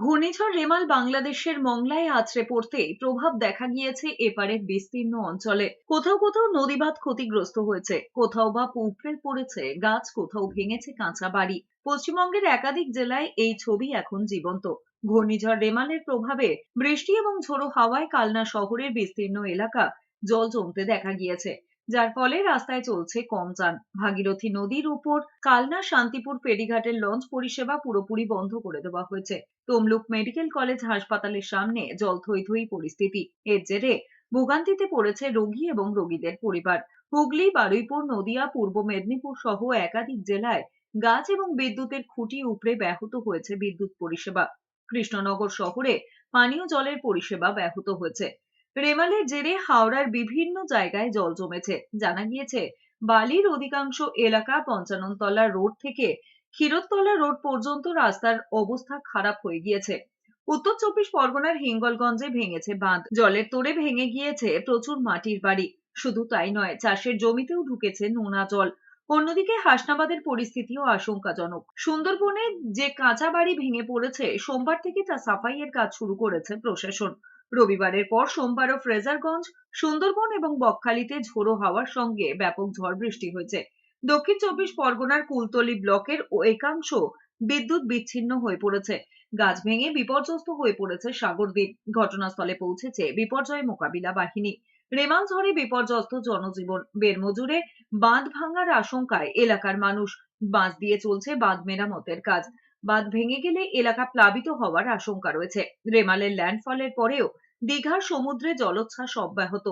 ঘূর্ণিঝড় রেমাল বাংলাদেশের মংলায় আছড়ে পড়তেই প্রভাব দেখা গিয়েছে এপারের বিস্তীর্ণ অঞ্চলে। কোথাও কোথাও নদীবাঁধ ক্ষতিগ্রস্ত হয়েছে, কোথাও বা উপড়ে পড়েছে গাছ, কোথাও ভেঙেছে কাঁচা বাড়ি। পশ্চিমবঙ্গের একাধিক জেলায় এই ছবি এখন জীবন্ত। ঘূর্ণিঝড় রেমালের প্রভাবে বৃষ্টি এবং ঝোড়ো হাওয়ায় কালনা শহরের বিস্তীর্ণ এলাকা জল জমতে দেখা গিয়েছে, যার ফলে রাস্তায় চলছে কম যান। ভাগীরথী নদীর উপর কালনা শান্তিপুর ফেরিঘাটের লঞ্চ পরিষেবা পুরোপুরি বন্ধ করে দেওয়া হয়েছে। তমলুক মেডিকেল কলেজ হাসপাতালের সামনে জল থই থই পরিস্থিতি। এর জেরে ভোগান্তিতে পড়েছে রোগী এবং রোগীদের পরিবার। হুগলি, বারুইপুর, নদিয়া, পূর্ব মেদিনীপুর সহ একাধিক জেলায় গাছ এবং বিদ্যুতের খুঁটি উপড়ে ব্যাহত হয়েছে বিদ্যুৎ পরিষেবা। কৃষ্ণনগর শহরে পানীয় জলের পরিষেবা ব্যাহত হয়েছে। রেমালের জেরে হাওড়ার বিভিন্ন জায়গায় জল জমেছে। জানা গিয়েছে, বালির অধিকাংশ এলাকা পঞ্চাননতলা রোড থেকে ক্ষীরতলা রোড পর্যন্ত রাস্তার অবস্থা খারাপ হয়ে গিয়েছে। উত্তর চব্বিশ পরগনার হিঙ্গলগঞ্জে ভেঙেছে বাঁধ, জলের তোড়ে ভেঙে গিয়েছে প্রচুর মাটির বাড়ি। শুধু তাই নয়, চাষের জমিতেও ঢুকেছে নোনা জল। অন্যদিকে হাসনাবাদের পরিস্থিতিও আশঙ্কাজনক। সুন্দরবনে যে কাঁচা বাড়ি ভেঙে পড়েছে, সোমবার থেকে তা সাফাইয়ের কাজ শুরু করেছে প্রশাসন। রবিবারের পর সোমবারও ফ্রেজারগঞ্জ, সুন্দরবন এবং বকখালিতে ঝোড়ো হাওয়ার সঙ্গে ব্যাপক ঝড় বৃষ্টি হয়েছে। দক্ষিণ চব্বিশ পরগনার কুলতলি ব্লকের একাংশ বিদ্যুৎ বিচ্ছিন্ন হয়ে পড়েছে। গাছ ভেঙে বিপর্যস্ত হয়ে পড়েছে সাগরদ্বীপ। ঘটনাস্থলে পৌঁছেছে বিপর্যয় মোকাবিলা বাহিনী। রেমাল ঝড়ে বিপর্যস্ত জনজীবন। বেরমজুরে বাঁধ ভাঙার আশঙ্কায় এলাকার মানুষ। বাঁশ দিয়ে চলছে বাঁধ মেরামতের কাজ। বাঁধ ভেঙে গেলে এলাকা প্লাবিত হওয়ার আশঙ্কা রয়েছে। রেমালের ল্যান্ডফলের পরেও দীঘার সমুদ্রে জলোচ্ছ্বাস অব্যাহত।